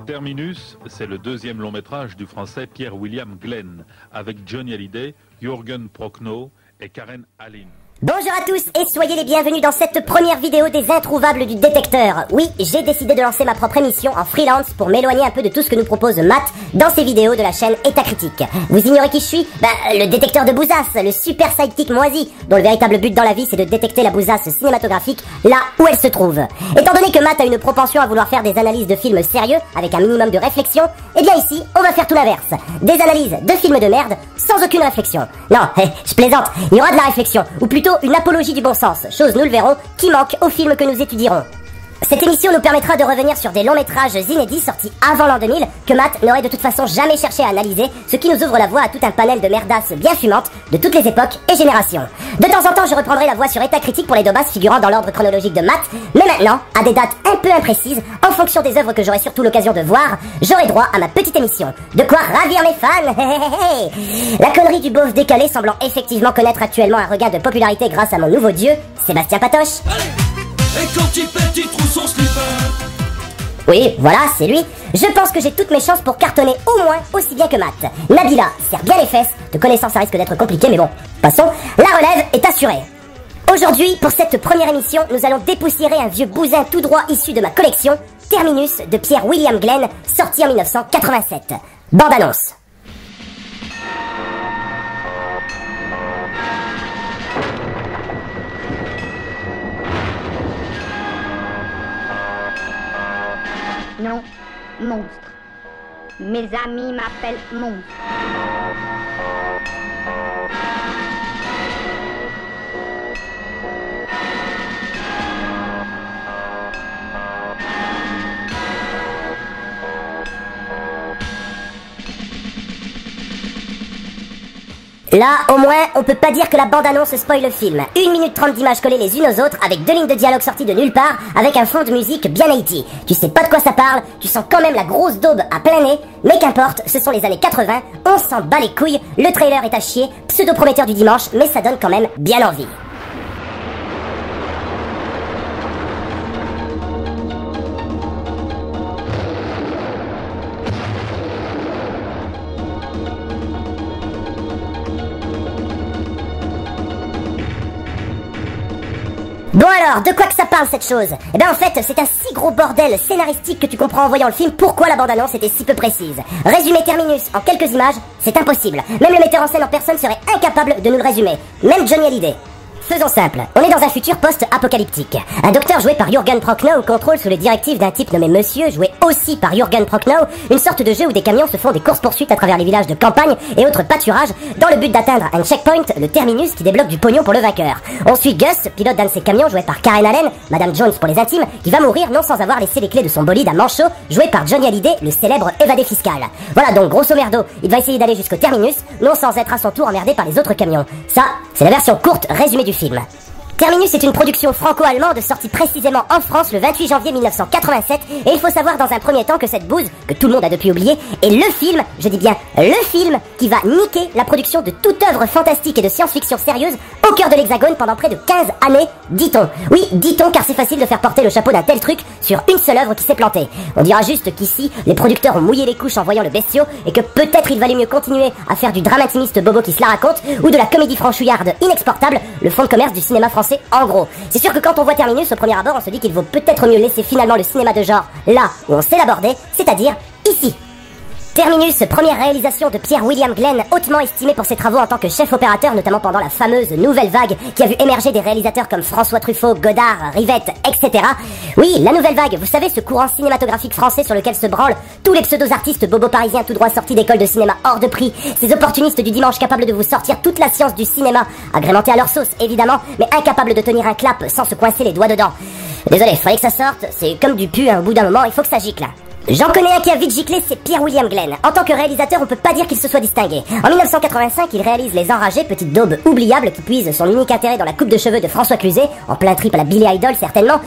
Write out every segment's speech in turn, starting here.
Terminus, c'est le deuxième long métrage du français Pierre William Glenn, avec Johnny Hallyday, Jürgen Prochnow et Karen Allen. Bonjour à tous et soyez les bienvenus dans cette première vidéo des introuvables du détecteur. Oui, j'ai décidé de lancer ma propre émission en freelance pour m'éloigner un peu de tout ce que nous propose Matt dans ses vidéos de la chaîne État Critique. Vous ignorez qui je suis? Le détecteur de bousasse, le super sidekick moisi, dont le véritable but dans la vie c'est de détecter la bousasse cinématographique là où elle se trouve. Étant donné que Matt a une propension à vouloir faire des analyses de films sérieux avec un minimum de réflexion, eh bien ici, on va faire tout l'inverse. Des analyses de films de merde sans aucune réflexion. Non, je plaisante, il y aura de la réflexion, ou plutôt une apologie du bon sens, chose, nous le verrons, qui manque au film que nous étudierons. Cette émission nous permettra de revenir sur des longs métrages inédits sortis avant l'an 2000 que Matt n'aurait de toute façon jamais cherché à analyser, ce qui nous ouvre la voie à tout un panel de merdasses bien fumantes de toutes les époques et générations. De temps en temps, je reprendrai la voie sur État Critique pour les dobasses figurant dans l'ordre chronologique de Matt, mais maintenant, à des dates un peu imprécises, en fonction des œuvres que j'aurai surtout l'occasion de voir, j'aurai droit à ma petite émission. De quoi ravir mes fans. La connerie du beauf décalé semblant effectivement connaître actuellement un regain de popularité grâce à mon nouveau dieu, Sébastien Patoche. Allez. Et quand il pète, il trouve son slipper. Oui, voilà, c'est lui. Je pense que j'ai toutes mes chances pour cartonner au moins aussi bien que Matt. Nabila serre bien les fesses. De connaissance, ça risque d'être compliqué, mais bon, passons. La relève est assurée. Aujourd'hui, pour cette première émission, nous allons dépoussiérer un vieux bousin tout droit issu de ma collection, Terminus de Pierre William Glenn, sorti en 1987. Bande-annonce. Non, monstre. Mes amis m'appellent monstre. Là, au moins, on peut pas dire que la bande-annonce spoil le film. 1 minute 30 d'images collées les unes aux autres, avec 2 lignes de dialogue sorties de nulle part, avec un fond de musique bien 80. Tu sais pas de quoi ça parle, tu sens quand même la grosse daube à plein nez, mais qu'importe, ce sont les années 80, on s'en bat les couilles, le trailer est à chier, pseudo-prometteur du dimanche, mais ça donne quand même bien envie. Bon alors, de quoi que ça parle cette chose? Eh ben en fait, c'est un si gros bordel scénaristique que tu comprends en voyant le film pourquoi la bande-annonce était si peu précise. Résumer Terminus en quelques images, c'est impossible. Même le metteur en scène en personne serait incapable de nous le résumer. Même Johnny Hallyday. Faisons simple, on est dans un futur post-apocalyptique. Un docteur joué par Jürgen Prochnow contrôle sous les directives d'un type nommé Monsieur, joué aussi par Jürgen Prochnow, une sorte de jeu où des camions se font des courses-poursuites à travers les villages de campagne et autres pâturages dans le but d'atteindre un checkpoint, le terminus qui débloque du pognon pour le vainqueur. On suit Gus, pilote d'un de ces camions joué par Karen Allen, Madame Jones pour les intimes, qui va mourir non sans avoir laissé les clés de son bolide à manchot, joué par Johnny Hallyday, le célèbre évadé fiscal. Voilà donc grosso merdo, il va essayer d'aller jusqu'au terminus, non sans être à son tour emmerdé par les autres camions. Ça, c'est la version courte résumée du film. Terminus est une production franco-allemande sortie précisément en France le 28 janvier 1987 et il faut savoir dans un premier temps que cette bouse, que tout le monde a depuis oublié, est le film, je dis bien le film, qui va niquer la production de toute œuvre fantastique et de science-fiction sérieuse au cœur de l'Hexagone pendant près de 15 années, dit-on. Oui, dit-on car c'est facile de faire porter le chapeau d'un tel truc sur une seule œuvre qui s'est plantée. On dira juste qu'ici, les producteurs ont mouillé les couches en voyant le bestiau et que peut-être il valait mieux continuer à faire du drame intimiste bobo qui se la raconte ou de la comédie franchouillarde inexportable, le fonds de commerce du cinéma français en gros. C'est sûr que quand on voit Terminus au premier abord, on se dit qu'il vaut peut-être mieux laisser finalement le cinéma de genre là où on sait l'aborder, c'est-à-dire ici. Terminus, première réalisation de Pierre William Glenn, hautement estimé pour ses travaux en tant que chef opérateur, notamment pendant la fameuse Nouvelle Vague, qui a vu émerger des réalisateurs comme François Truffaut, Godard, Rivette, etc. Oui, la Nouvelle Vague, vous savez, ce courant cinématographique français sur lequel se branlent tous les pseudo-artistes bobos parisiens tout droit sortis d'école de cinéma hors de prix, ces opportunistes du dimanche capables de vous sortir toute la science du cinéma, agrémentés à leur sauce, évidemment, mais incapables de tenir un clap sans se coincer les doigts dedans. Désolé, fallait que ça sorte, c'est comme du pu, au bout d'un moment, il faut que ça gicle. J'en connais un qui a vite giclé, c'est Pierre William Glenn. En tant que réalisateur, on peut pas dire qu'il se soit distingué. En 1985, il réalise Les Enragés, petite daube oubliable qui puise son unique intérêt dans la coupe de cheveux de François Cluzet, en plein trip à la Billy Idol certainement.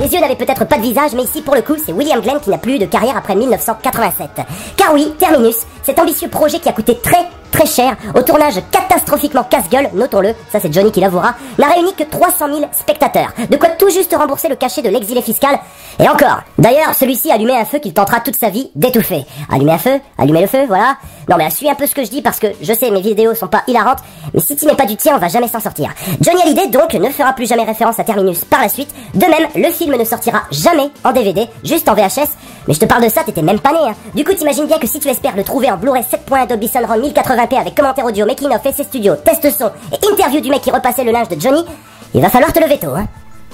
Les yeux n'avaient peut-être pas de visage, mais ici, pour le coup, c'est William Glenn qui n'a plus eu de carrière après 1987. Car oui, Terminus, cet ambitieux projet qui a coûté très cher, au tournage catastrophiquement casse-gueule, notons-le, ça c'est Johnny qui l'avouera, n'a réuni que 300 000 spectateurs. De quoi tout juste rembourser le cachet de l'exilé fiscal. Et encore, d'ailleurs, celui-ci allumait un feu qu'il tentera toute sa vie d'étouffer. Allumer un feu, allumer le feu, voilà. Non mais suis un peu ce que je dis parce que je sais mes vidéos sont pas hilarantes, mais si tu mets pas du tien, on va jamais s'en sortir. Johnny Hallyday donc ne fera plus jamais référence à Terminus par la suite. De même, le film ne sortira jamais en DVD, juste en VHS. Mais je te parle de ça, t'étais même pas né, hein. Du coup, t'imagines bien que si tu espères le trouver en Blu-ray 7.1 Dolby Surround 1080p avec commentaire audio, making of, essai studio, test son et interview du mec qui repassait le linge de Johnny, il va falloir te lever tôt, hein.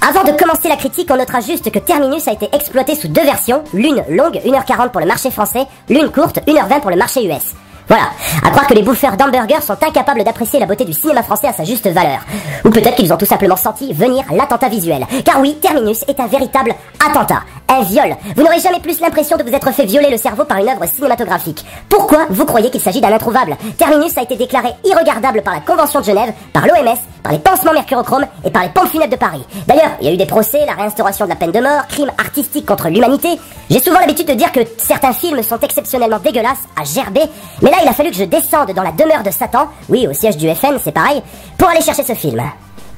Avant de commencer la critique, on notera juste que Terminus a été exploité sous deux versions, l'une longue, 1h40 pour le marché français, l'une courte, 1h20 pour le marché US. Voilà, à croire que les bouffeurs d'hamburgers sont incapables d'apprécier la beauté du cinéma français à sa juste valeur. Ou peut-être qu'ils ont tout simplement senti venir l'attentat visuel. Car oui, Terminus est un véritable attentat, un viol. Vous n'aurez jamais plus l'impression de vous être fait violer le cerveau par une œuvre cinématographique. Pourquoi vous croyez qu'il s'agit d'un introuvable? Terminus a été déclaré irregardable par la Convention de Genève, par l'OMS, par les pansements mercurochrome et par les pompes funèbres de Paris. D'ailleurs, il y a eu des procès, la réinstauration de la peine de mort, crimes artistiques contre l'humanité. J'ai souvent l'habitude de dire que certains films sont exceptionnellement dégueulasses, à gerber, mais là il a fallu que je descende dans la demeure de Satan, oui au siège du FN, c'est pareil, pour aller chercher ce film.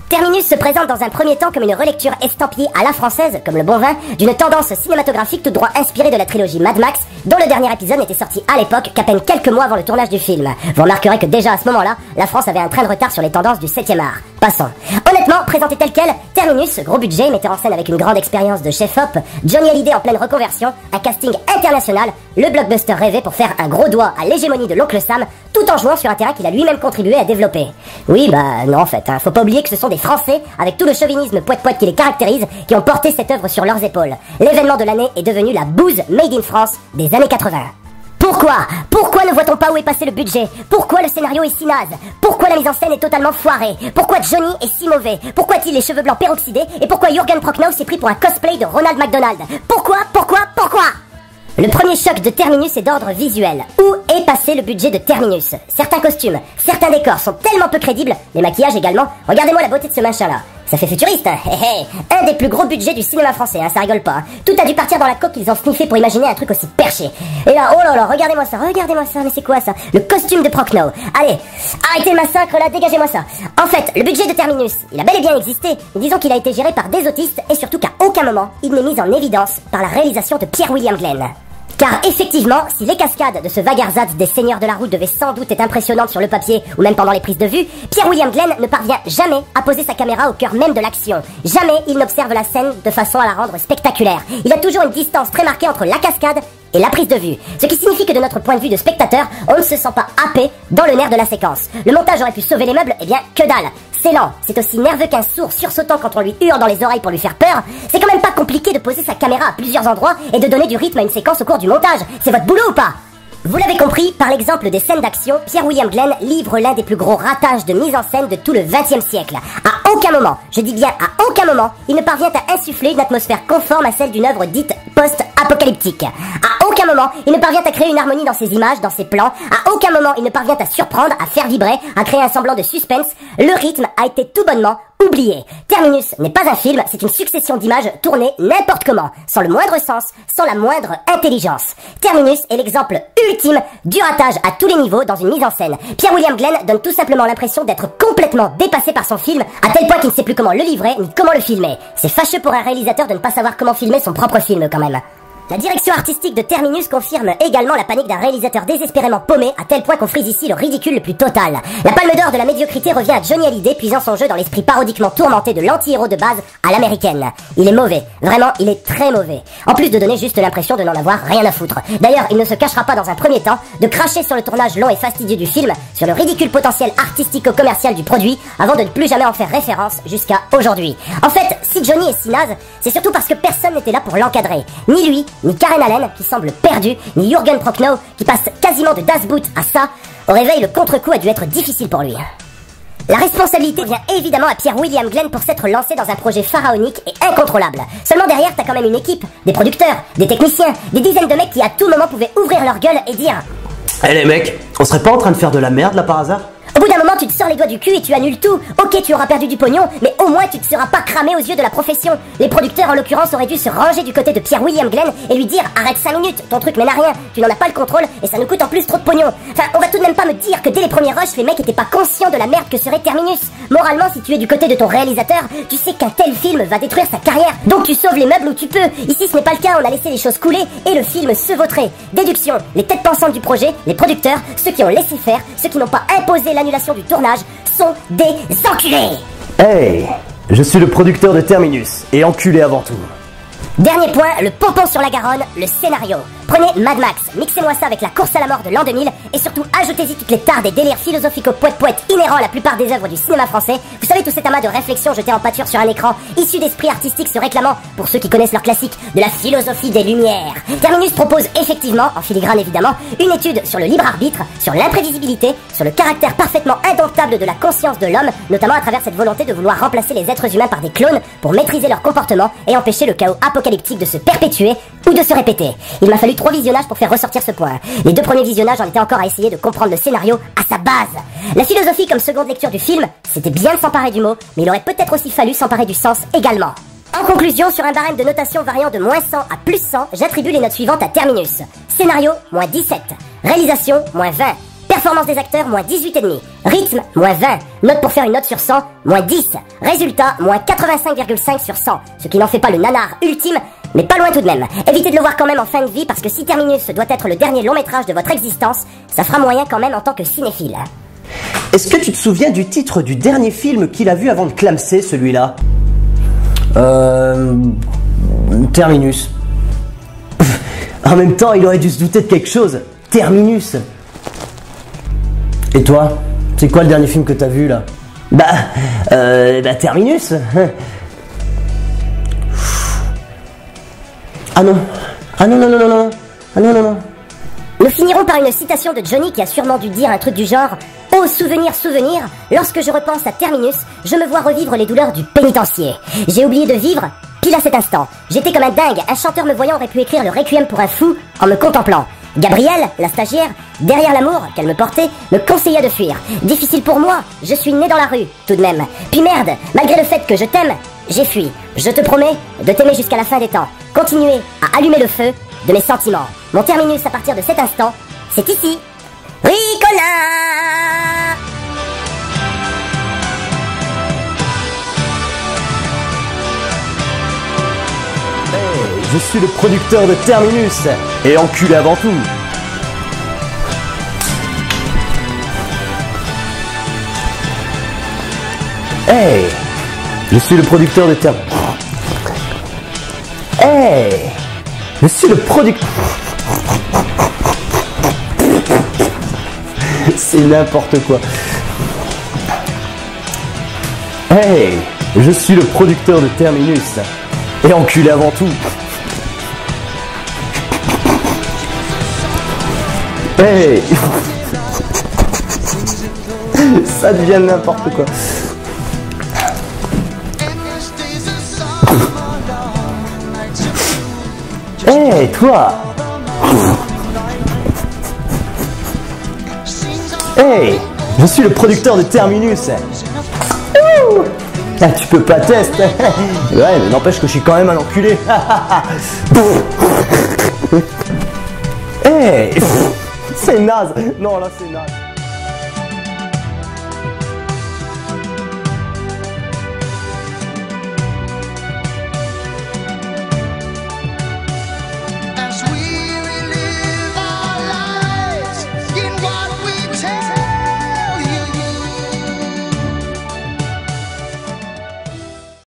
Terminus se présente dans un premier temps comme une relecture estampillée à la française, comme le bon vin, d'une tendance cinématographique tout droit inspirée de la trilogie Mad Max, dont le dernier épisode n'était sorti à l'époque qu'à peine quelques mois avant le tournage du film. Vous remarquerez que déjà à ce moment-là, la France avait un train de retard sur les tendances du 7e art. Passons. Honnêtement, présenté tel quel, Terminus, gros budget, metteur en scène avec une grande expérience de chef-op, Johnny Hallyday en pleine reconversion, un casting international, le blockbuster rêvé pour faire un gros doigt à l'hégémonie de l'oncle Sam, tout en jouant sur un terrain qu'il a lui-même contribué à développer. Oui, bah non en fait, faut pas oublier que ce sont des Français, avec tout le chauvinisme poète-poète qui les caractérise, qui ont porté cette œuvre sur leurs épaules. L'événement de l'année est devenu la bouse made in France des années 80. Pourquoi ne voit-on pas où est passé le budget? Pourquoi le scénario est si naze? Pourquoi la mise en scène est totalement foirée? Pourquoi Johnny est si mauvais? Pourquoi a-t-il les cheveux blancs peroxydés? Et pourquoi Jürgen Prochnow s'est pris pour un cosplay de Ronald McDonald? Pourquoi? Le premier choc de Terminus est d'ordre visuel. Où est passé le budget de Terminus? Certains costumes, certains décors sont tellement peu crédibles, les maquillages également. Regardez-moi la beauté de ce machin-là. Ça fait futuriste, hein. Un des plus gros budgets du cinéma français, hein, ça rigole pas. Hein. Tout a dû partir dans la coque qu'ils ont sniffé pour imaginer un truc aussi perché. Et là, oh là là, regardez-moi ça, mais c'est quoi ça? Le costume de Prochnow. Allez, arrêtez le massacre là, dégagez-moi ça. En fait, le budget de Terminus, il a bel et bien existé, mais disons qu'il a été géré par des autistes et surtout qu'à aucun moment, il n'est mis en évidence par la réalisation de Pierre William Glenn. Car effectivement, si les cascades de ce vague ersatz des seigneurs de la route devaient sans doute être impressionnantes sur le papier ou même pendant les prises de vue, Pierre William Glenn ne parvient jamais à poser sa caméra au cœur même de l'action. Jamais il n'observe la scène de façon à la rendre spectaculaire. Il a toujours une distance très marquée entre la cascade et la prise de vue. Ce qui signifie que de notre point de vue de spectateur, on ne se sent pas happé dans le nerf de la séquence. Le montage aurait pu sauver les meubles, eh bien que dalle. C'est lent, c'est aussi nerveux qu'un sourd sursautant quand on lui hurle dans les oreilles pour lui faire peur. C'est quand même pas compliqué de poser sa caméra à plusieurs endroits et de donner du rythme à une séquence au cours du montage. C'est votre boulot ou pas? Vous l'avez compris, par l'exemple des scènes d'action, Pierre William Glenn livre l'un des plus gros ratages de mise en scène de tout le XXe siècle. À aucun moment, je dis bien à aucun moment, il ne parvient à insuffler une atmosphère conforme à celle d'une œuvre dite post-apocalyptique. À aucun moment, il ne parvient à créer une harmonie dans ses images, dans ses plans. À aucun moment, il ne parvient à surprendre, à faire vibrer, à créer un semblant de suspense. Le rythme a été tout bonnement oublié. Terminus n'est pas un film, c'est une succession d'images tournées n'importe comment, sans le moindre sens, sans la moindre intelligence. Terminus est l'exemple ultime du ratage à tous les niveaux dans une mise en scène. Pierre William Glenn donne tout simplement l'impression d'être complètement dépassé par son film, à tel point qu'il ne sait plus comment le livrer ni comment le filmer. C'est fâcheux pour un réalisateur de ne pas savoir comment filmer son propre film quand même. La direction artistique de Terminus confirme également la panique d'un réalisateur désespérément paumé, à tel point qu'on frise ici le ridicule le plus total. La palme d'or de la médiocrité revient à Johnny Hallyday, puisant son jeu dans l'esprit parodiquement tourmenté de l'anti-héros de base à l'américaine. Il est mauvais, vraiment, il est très mauvais. En plus de donner juste l'impression de n'en avoir rien à foutre. D'ailleurs, il ne se cachera pas dans un premier temps de cracher sur le tournage long et fastidieux du film, sur le ridicule potentiel artistico-commercial du produit, avant de ne plus jamais en faire référence jusqu'à aujourd'hui. En fait, si Johnny est si naze, c'est surtout parce que personne n'était là pour l'encadrer. Ni lui, ni Karen Allen, qui semble perdu, ni Jürgen Prochnow, qui passe quasiment de Das Boot à ça. Au réveil, le contre-coup a dû être difficile pour lui. La responsabilité vient évidemment à Pierre William Glenn pour s'être lancé dans un projet pharaonique et incontrôlable. Seulement derrière, t'as quand même une équipe, des producteurs, des techniciens, des dizaines de mecs qui à tout moment pouvaient ouvrir leur gueule et dire Eh les mecs, on serait pas en train de faire de la merde là par hasard? Au bout d'un moment, tu te sors les doigts du cul et tu annules tout. Ok, tu auras perdu du pognon, mais au moins tu ne seras pas cramé aux yeux de la profession. Les producteurs, en l'occurrence, auraient dû se ranger du côté de Pierre William Glenn et lui dire arrête 5 minutes, ton truc mène à rien, tu n'en as pas le contrôle et ça nous coûte en plus trop de pognon. Enfin, on va tout de même pas me dire que dès les premiers rushs, les mecs étaient pas conscients de la merde que serait Terminus. Moralement, si tu es du côté de ton réalisateur, tu sais qu'un tel film va détruire sa carrière, donc tu sauves les meubles où tu peux. Ici, ce n'est pas le cas, on a laissé les choses couler et le film se vautrer. Déduction, les têtes pensantes du projet, les producteurs, ceux qui ont laissé faire, ceux qui n'ont pas imposé l'annulation du tournage, sont des enculés. Hey, je suis le producteur de Terminus, et enculé avant tout. Dernier point, le pompon sur la Garonne, le scénario. Prenez Mad Max, mixez-moi ça avec la course à la mort de l'an 2000 et surtout ajoutez-y toutes les tares et délires philosophico-poète-poète inhérents à la plupart des œuvres du cinéma français. Vous savez, tout cet amas de réflexions jetées en pâture sur un écran, issus d'esprits artistiques se réclamant, pour ceux qui connaissent leur classique, de la philosophie des Lumières. Terminus propose effectivement, en filigrane évidemment, une étude sur le libre arbitre, sur l'imprévisibilité, sur le caractère parfaitement indomptable de la conscience de l'homme, notamment à travers cette volonté de vouloir remplacer les êtres humains par des clones pour maîtriser leur comportement et empêcher le chaos apocalyptique de se perpétuer ou de se répéter. Il m'a fallu 3 visionnages pour faire ressortir ce point. Les 2 premiers visionnages en étaient encore à essayer de comprendre le scénario à sa base. La philosophie comme seconde lecture du film, c'était bien de s'emparer du mot, mais il aurait peut-être aussi fallu s'emparer du sens également. En conclusion, sur un barème de notation variant de -100 à +100, j'attribue les notes suivantes à Terminus. Scénario, -17. Réalisation, -20. Performance des acteurs, -18,5. Rythme, -20. Note pour faire une note sur 100, -10. Résultat, -85,5 sur 100. Ce qui n'en fait pas le nanar ultime, mais pas loin tout de même. Évitez de le voir quand même en fin de vie, parce que si Terminus doit être le dernier long métrage de votre existence, ça fera moyen quand même en tant que cinéphile. Est-ce que tu te souviens du titre du dernier film qu'il a vu avant de clamser celui-là? Terminus. En même temps, il aurait dû se douter de quelque chose. Terminus. Et toi, c'est quoi le dernier film que t'as vu là? Terminus. Ah non. Ah non, non, non, non, non. Ah non, non, non. Nous finirons par une citation de Johnny qui a sûrement dû dire un truc du genre « Oh souvenir, souvenir, lorsque je repense à Terminus, je me vois revivre les douleurs du pénitencier. J'ai oublié de vivre, pile à cet instant. J'étais comme un dingue, un chanteur me voyant aurait pu écrire le requiem pour un fou en me contemplant. Gabrielle, la stagiaire, derrière l'amour qu'elle me portait, me conseilla de fuir. Difficile pour moi, je suis né dans la rue, tout de même. Puis merde, malgré le fait que je t'aime, j'ai fui. Je te promets de t'aimer jusqu'à la fin des temps. Continuer à allumer le feu de mes sentiments. Mon terminus à partir de cet instant, c'est ici. Ricola! Je suis le producteur de Terminus, et enculé avant tout. Hey, je suis le producteur de Terminus. Hey, je suis le producteur. C'est n'importe quoi. Hey, je suis le producteur de Terminus, et enculé avant tout. Hey, ça devient n'importe quoi. Hey, toi. Hey, je suis le producteur de Terminus. Ah, tu peux pas tester. Ouais, mais n'empêche que je suis quand même un enculé. Hey, c'est naze. Non, là, c'est naze.